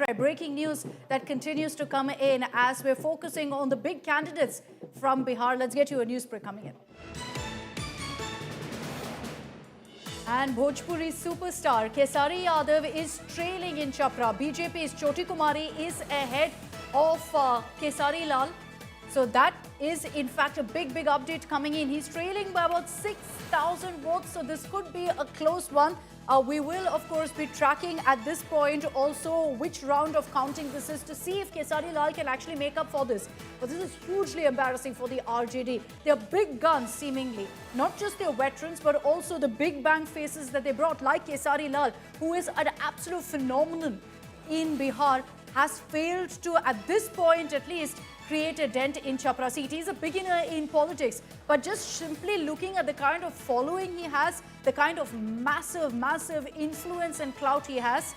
right, breaking news that continues to come in as we're focusing on the big candidates from Bihar. Let's get you a news break coming in. And Bhojpuri superstar Kesari Yadav is trailing in Chapra. BJP's Choti Kumari is ahead of Kesari Lal. So that is in fact a big update coming in. He's trailing by about 6,000 votes. So this could be a close one. We will, of course, be tracking at this point also which round of counting this is to see if Kesari Lal can actually make up for this. But this is hugely embarrassing for the RJD. They're big guns, seemingly. Not just their veterans, but also the big bang faces that they brought, like Kesari Lal, who is an absolute phenomenon in Bihar, has failed to, at this point at least, create a dent in Chapra seat. He's a beginner in politics, but just simply looking at the kind of following he has, the kind of massive influence and clout he has,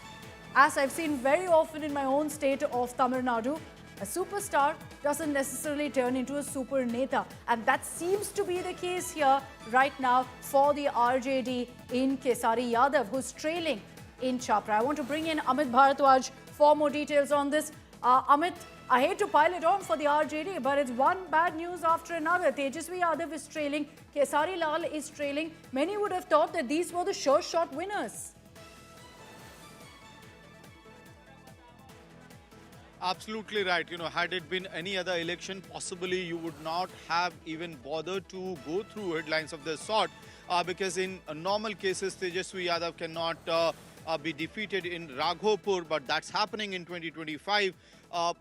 as I've seen very often in my own state of Tamil Nadu, a superstar doesn't necessarily turn into a super neta. And that seems to be the case here right now for the RJD in Kesari Yadav, who's trailing in Chapra. I want to bring in Amit Bharadwaj for more details on this. Amit, I hate to pile it on for the RJD, but it's one bad news after another. Tejasvi Yadav is trailing, Kesari Lal is trailing. Many would have thought that these were the sure shot winners. Absolutely right. You know, had it been any other election, possibly you would not have even bothered to go through headlines of this sort, because in normal cases, Tejasvi Yadav cannot be defeated in Raghopur, but that's happening in 2025.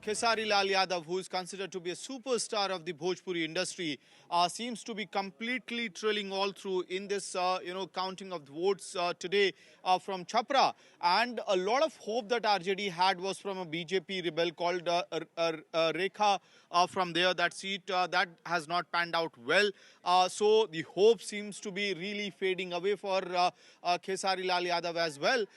Kesari Lal Yadav, who is considered to be a superstar of the Bhojpuri industry, seems to be completely trailing all through in this, counting of votes today from Chapra. And a lot of hope that RJD had was from a BJP rebel called Rekha from there. That seat, that has not panned out well. So the hope seems to be really fading away for Kesari Lal Yadav as well.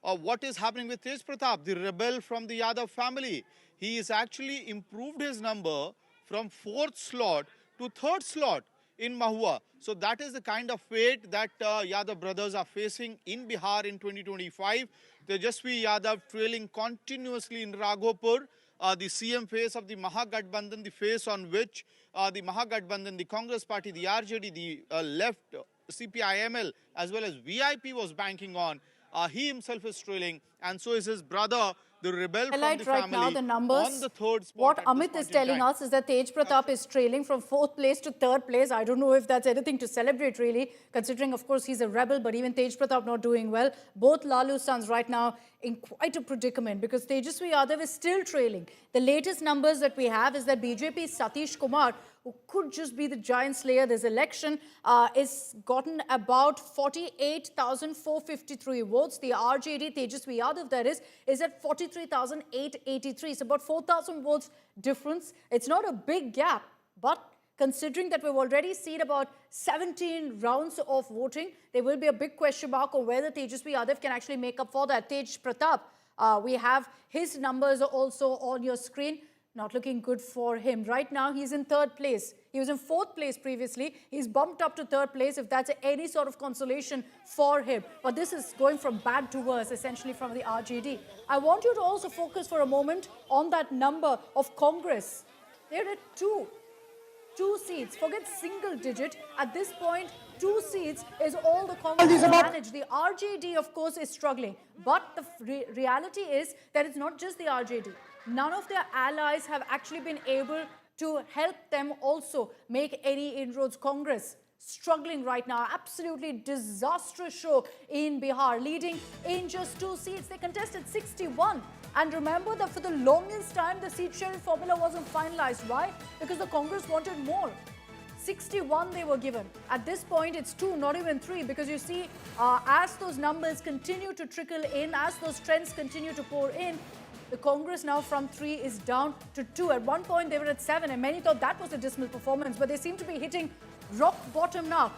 What is happening with Tej Pratap, the rebel from the Yadav family? He has actually improved his number from 4th slot to 3rd slot in Mahua. So that is the kind of fate that Yadav brothers are facing in Bihar in 2025. Tejasvi Yadav trailing continuously in Raghopur, the CM face of the Mahagathbandhan, the face on which the Mahagathbandhan, the Congress party, the RJD, the left, CPI-ML, as well as VIP was banking on. He himself is trailing, and so is his brother, the rebel from the right family, now, the numbers, on the 3rd spot. What Amit is telling us is that Tej Pratap is trailing from 4th place to 3rd place. I don't know if that's anything to celebrate, really, considering, of course, he's a rebel, but even Tej Pratap not doing well. Both Lalu's sons right now in quite a predicament because Tejasvi Yadav is still trailing. The latest numbers that we have is that BJP's Satish Kumar, who could just be the giant slayer this election, is gotten about 48,453 votes. The RJD, Tejasvi Yadav, that is at 43,883. It's about 4,000 votes difference. It's not a big gap, but considering that we've already seen about 17 rounds of voting, there will be a big question mark on whether Tejasvi Yadav can actually make up for that. Tej Pratap, we have his numbers also on your screen. Not looking good for him. Right now, he's in 3rd place. He was in 4th place previously. He's bumped up to 3rd place, if that's any sort of consolation for him. But this is going from bad to worse, essentially, from the RJD. I want you to also focus for a moment on that number of Congress. They're at two seats. Forget single digit. At this point, 2 seats is all the Congress can manage. The RJD, of course, is struggling. But the reality is that it's not just the RJD. None of their allies have actually been able to help them also make any inroads. Congress struggling right now. Absolutely disastrous show in Bihar, leading in just 2 seats. They contested 61. And remember that for the longest time, the seat sharing formula wasn't finalized. Why? Because the Congress wanted more. 61 they were given. At this point, it's 2, not even 3, because you see, as those numbers continue to trickle in, as those trends continue to pour in, the Congress now from 3 is down to 2. At one point, they were at 7, and many thought that was a dismal performance, but they seem to be hitting rock bottom now.